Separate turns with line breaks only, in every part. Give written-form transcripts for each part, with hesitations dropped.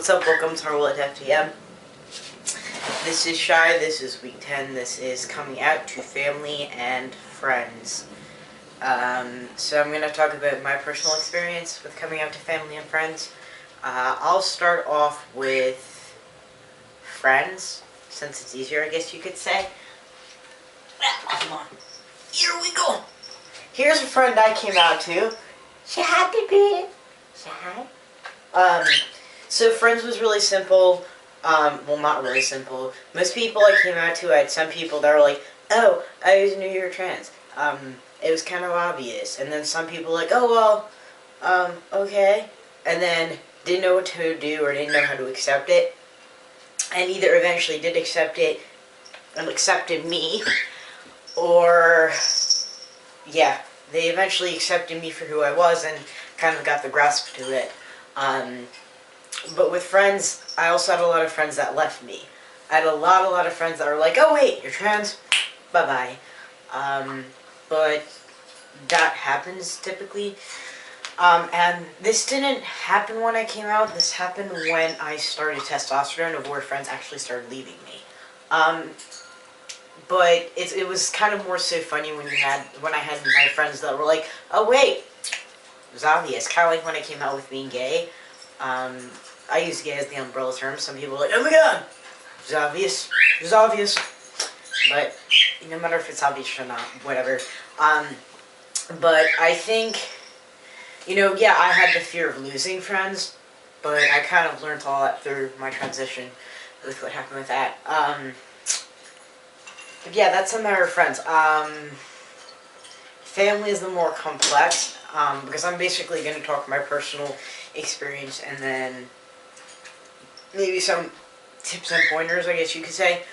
What's up? Welcome to our World at FTM. This is Shai. This is week 10. This is coming out to family and friends. So I'm going to talk about my personal experience with coming out to family and friends. I'll start off with friends, since it's easier, I guess you could say. Come on. Here we go. Here's a friend I came out to. Say hi, baby. Say hi. So friends was really simple. Well, not really simple. Most people I came out to, I had some people that were like, oh, I always knew you were trans. It was kind of obvious. And then some people like, oh, well, okay. And then didn't know what to do or didn't know how to accept it. And either eventually did accept it and accepted me, or, yeah, they eventually accepted me for who I was and kind of got the grasp to it. But with friends, I also had a lot of friends that left me. I had a lot of friends that were like, oh wait, you're trans? Bye-bye. But that happens typically. And this didn't happen when I came out. This happened when I started testosterone, of where friends actually started leaving me. But it was kind of more so funny when I had my friends that were like, oh wait, it was obvious. Kind of like when I came out with being gay. I use gay as the umbrella term. Some people are like, oh my god, it was obvious. It was obvious. But no matter if it's obvious or not, whatever. But I think, yeah, I had the fear of losing friends, but I kind of learned all that through my transition with what happened with that. But yeah, that's a matter of friends. Family is the more complex, because I'm basically going to talk my personal experience and then maybe some tips and pointers, I guess you could say.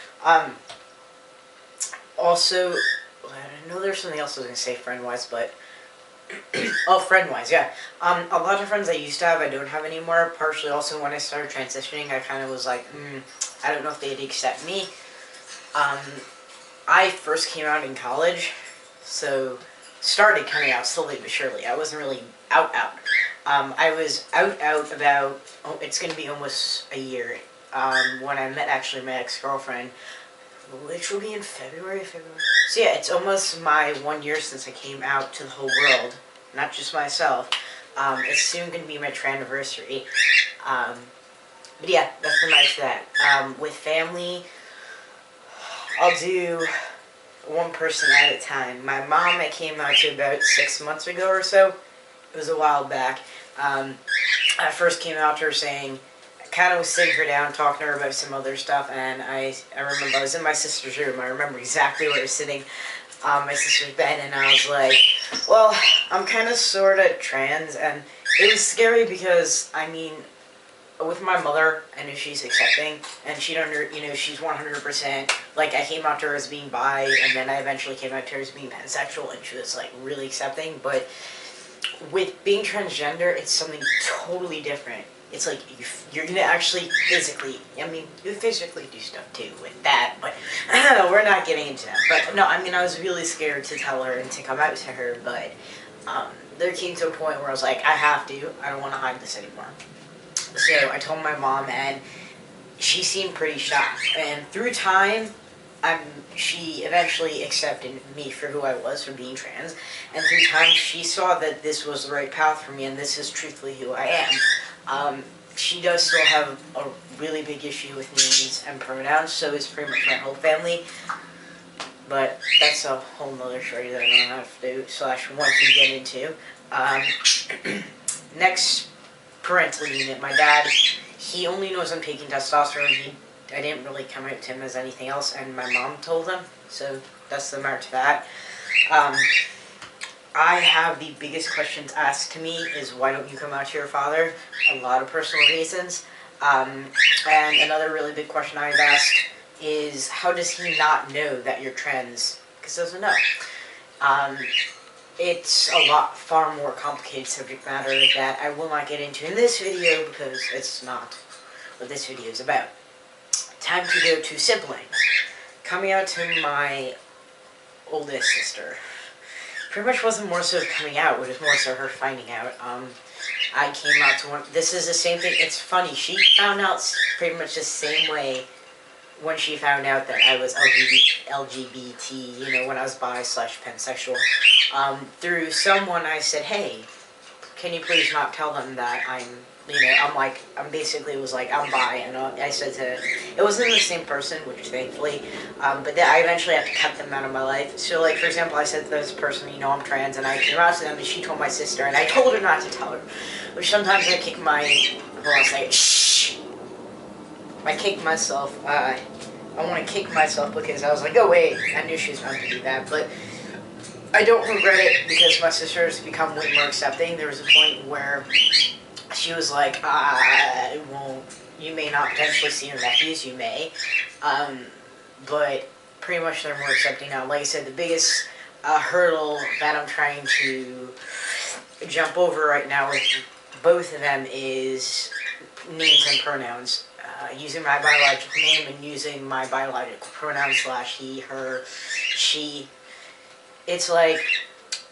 Also, I know there's something else I was going to say friend-wise, but oh, friend-wise, yeah. A lot of friends I used to have, I don't have anymore. Partially also when I started transitioning, I kind of was like, I don't know if they'd accept me. I first came out in college, so started coming out slowly but surely. I wasn't really out. I was out about, it's going to be almost a year, when I met actually my ex-girlfriend, which will be in February. So yeah, it's almost my 1 year since I came out to the whole world, not just myself. It's soon going to be my tranniversary. But yeah, that's the nice that. With family, I'll do one person at a time. My mom, I came out to about 6 months ago or so. It was a while back. I first came out to her saying, I kind of was sitting her down, talking to her about some other stuff, and I remember I was in my sister's room. I remember exactly where I was sitting on my sister's bed, and I was like, well, I'm kind of sort of trans, and it was scary because, I mean, with my mother, I know she's accepting, and she's 100%, like, I came out to her as being bi, and then I eventually came out to her as being pansexual, and she was, like, really accepting, but with being transgender, it's something totally different. It's like, you're gonna actually physically, you physically do stuff too with that, but we're not getting into that. But no, I was really scared to tell her and to come out to her, but there came to a point where I was like, I have to, I don't want to hide this anymore. So I told my mom, and she seemed pretty shocked. And through time, she eventually accepted me for who I was, for being trans. And through time, she saw that this was the right path for me, and this is truthfully who I am. She does still have a really big issue with names and pronouns, so is pretty much my whole family. But that's a whole nother story that I don't have to do, want to get into. Next, parental unit. My dad, he only knows I'm taking testosterone. I didn't really come out to him as anything else, and my mom told him, so that's the merit to that. I have the biggest questions asked to me is, why don't you come out to your father? A lot of personal reasons. And another really big question I've asked is, how does he not know that you're trans? Because he doesn't know. It's a far more complicated subject matter that I will not get into in this video because it's not what this video is about. Time to go to siblings. Coming out to my oldest sister. Pretty much wasn't more so coming out, it was more so her finding out. I came out to one. This is the same thing. It's funny. She found out pretty much the same way when she found out that I was LGBT, when I was bi/pansexual. Through someone, I said, hey, can you please not tell them that I'm basically was like, I'm bi, and I said to, it wasn't the same person, which thankfully, but then I eventually had to cut them out of my life. So, like, for example, I said to this person, I'm trans, and I came out to them, and she told my sister, and I told her not to tell her, which sometimes I kick my, hold on a second, shh, I kick myself, I want to kick myself because I was like, oh wait, I knew she was going to do that, but I don't regret it because my sister has become way more accepting. There was a point where she was like, I won't, you may not potentially see your nephews, you may, but pretty much they're more accepting now. Like I said, the biggest hurdle that I'm trying to jump over right now with both of them is names and pronouns. Using my biological name and using my biological pronouns / he, her, she. It's like,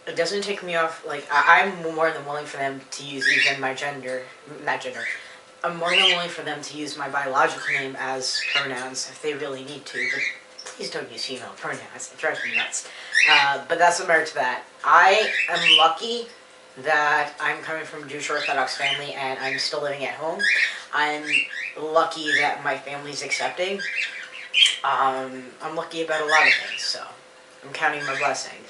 it doesn't take me off, like, I'm more than willing for them to use even my gender, not gender, I'm more than willing for them to use my biological name as pronouns if they really need to, but please don't use female pronouns, it drives me nuts. But that's what matter to that. I am lucky that I'm coming from a Jewish Orthodox family and I'm still living at home. I'm lucky that my family's accepting. I'm lucky about a lot of things, so I'm counting my blessings.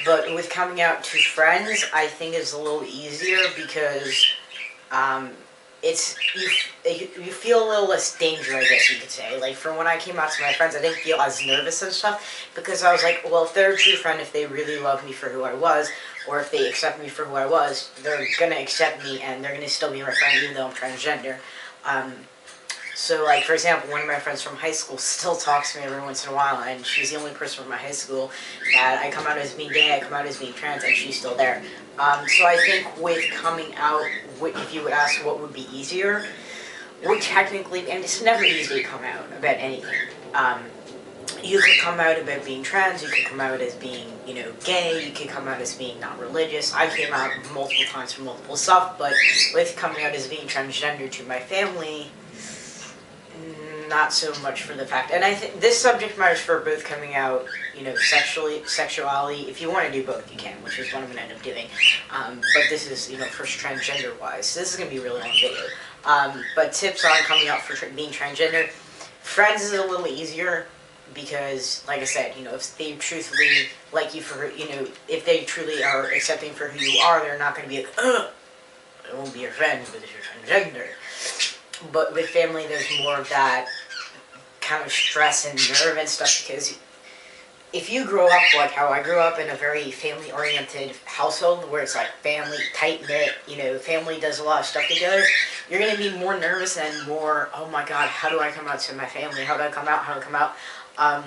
But with coming out to friends, I think it's a little easier because it's you feel a little less danger, I guess you could say. Like, from when I came out to my friends, I didn't feel as nervous and stuff because I was like, well, if they're a true friend, if they really love me for who I was, or if they accept me for who I was, they're gonna accept me and they're gonna still be my friend even though I'm transgender. So, like, for example, one of my friends from high school still talks to me every once in a while, and she's the only person from my high school that I come out as being gay, I come out as being trans, and she's still there. So I think with coming out, if you would ask what would be easier, would technically, and it's never easy to come out about anything. You could come out about being trans, you could come out as being, gay, you could come out as being not religious. I came out multiple times for multiple stuff, but with coming out as being transgender to my family, not so much for the fact, and I think this subject matters for both coming out, sexuality. If you want to do both, you can, which is what I'm going to end up doing. But this is, first transgender-wise. So this is going to be a really long video. But tips on coming out for being transgender. Friends is a little easier because, like I said, if they truthfully like you for, if they truly are accepting for who you are, they're not going to be like, ugh, I won't be your friend because you're transgender. But with family, there's more of that kind of stress and nerve and stuff because if you grow up like how I grew up in a very family-oriented household where it's like family, tight-knit, family does a lot of stuff together, you're going to be more nervous and more, oh my god, how do I come out to my family? How do I come out? How do I come out? I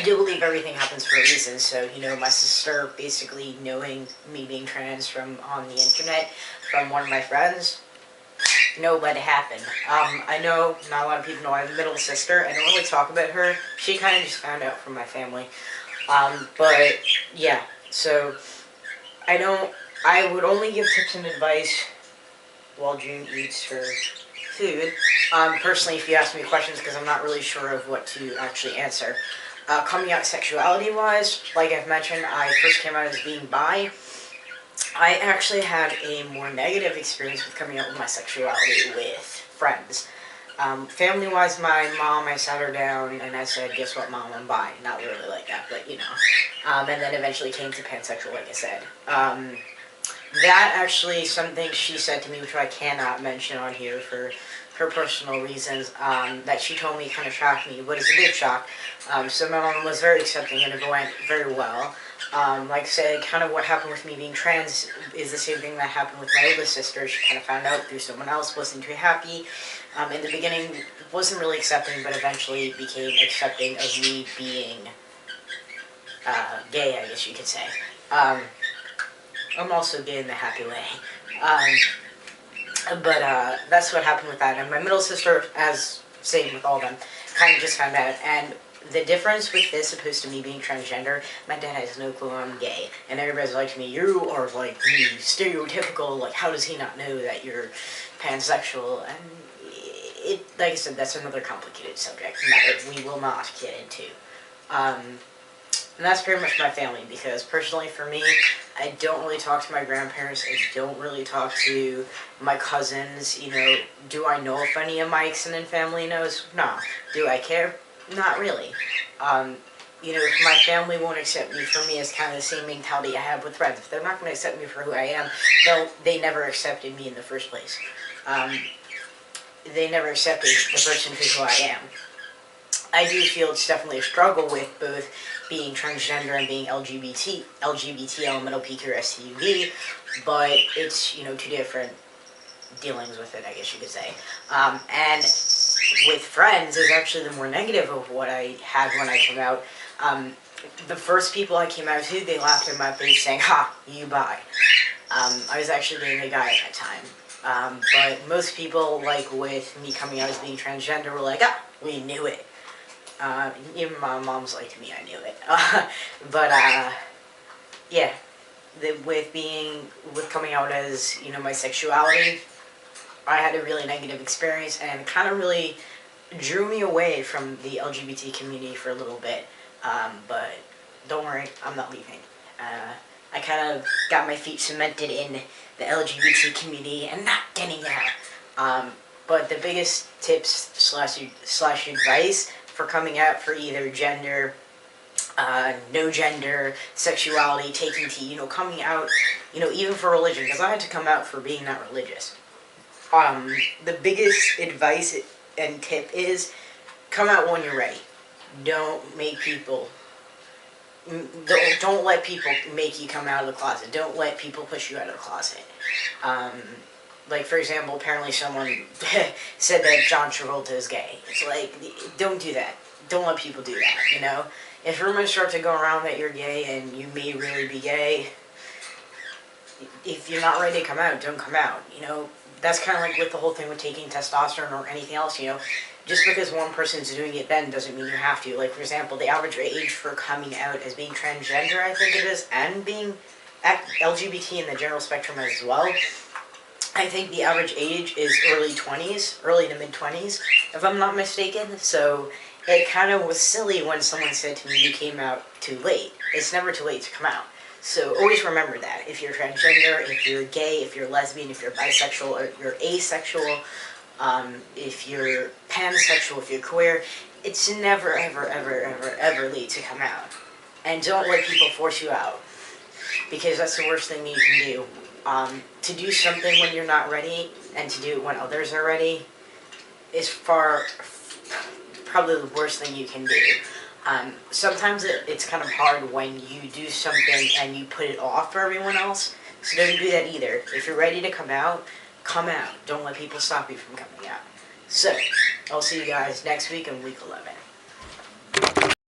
do believe everything happens for a reason, so, my sister basically knowing me being trans from on the internet from one of my friends, let it happen. I know not a lot of people know I have a middle sister. I don't really talk about her. She kind of just found out from my family. But yeah, so I would only give tips and advice while June eats her food. Personally, if you ask me questions, because I'm not really sure of what to actually answer. Coming out sexuality-wise, like I've mentioned, I first came out as being bi. I actually had a more negative experience with coming out with my sexuality with friends. Family-wise, my mom, I sat her down and I said, guess what, Mom, I'm bi. Not really like that, but and then eventually came to pansexual, like I said. That actually, something she said to me, which I cannot mention on here for her personal reasons, that she told me kind of shocked me, but it's a big shock. So my mom was very accepting and it went very well. Like I said, kind of what happened with me being trans is the same thing that happened with my oldest sister. She kind of found out through someone else, wasn't too happy. In the beginning, wasn't really accepting, but eventually became accepting of me being gay, I guess you could say. I'm also gay in the happy way. But that's what happened with that. And my middle sister, as same with all of them, kind of just found out. And the difference with this opposed to me being transgender, my dad has no clue I'm gay. And everybody's like to me, you are like the stereotypical, like how does he not know that you're pansexual? And it, like I said, that's another complicated subject that we will not get into. And that's pretty much my family, because personally for me, I don't really talk to my grandparents, I don't really talk to my cousins, you know. Do I know if any of my extended family knows? No. Do I care? Not really. You know, if my family won't accept me for me, it's kind of the same mentality I have with friends. If they're not going to accept me for who I am, they never accepted me in the first place. They never accepted the person for who I am. I do feel it's definitely a struggle with both being transgender and being LGBT elemental PQ or SUV, but it's, you know, two different dealings with it, I guess you could say. And with friends is actually the more negative of what I had when I came out. The first people I came out to, they laughed in my face saying, "Ha, you bi." I was actually being a guy at that time. But most people, like with me coming out as being transgender, were like, "Ah, we knew it." Even my mom's like to me, I knew it. Yeah, with coming out as, you know, my sexuality, I had a really negative experience, and it kind of really drew me away from the LGBT community for a little bit. But don't worry, I'm not leaving. I kind of got my feet cemented in the LGBT community and not getting out. But the biggest tips slash advice for coming out for either gender, no gender, sexuality, taking tea, you know, coming out, you know, even for religion, because I had to come out for being not religious. The biggest advice and tip is come out when you're ready. Don't make people, don't let people make you come out of the closet. Don't let people push you out of the closet. Like, for example, apparently someone said that John Travolta is gay. It's like, don't do that. Don't let people do that, you know? If rumors start to go around that you're gay and you may really be gay, if you're not ready to come out, don't come out, you know? That's kind of like with the whole thing with taking testosterone or anything else, you know? Just because one person's doing it then doesn't mean you have to. Like, for example, the average age for coming out as being transgender, I think it is, and being LGBT in the general spectrum as well, I think the average age is early to mid-20s, if I'm not mistaken. So it kind of was silly when someone said to me, you came out too late. It's never too late to come out. So always remember that. If you're transgender, if you're gay, if you're lesbian, if you're bisexual, or you're asexual, if you're pansexual, if you're queer, it's never, ever, ever, ever, ever late to come out. And don't let people force you out, because that's the worst thing you can do. To do something when you're not ready and to do it when others are ready is probably the worst thing you can do. Sometimes it's kind of hard when you do something and you put it off for everyone else, so don't do that either. If you're ready to come out, come out. Don't let people stop you from coming out. So, I'll see you guys next week in week 11.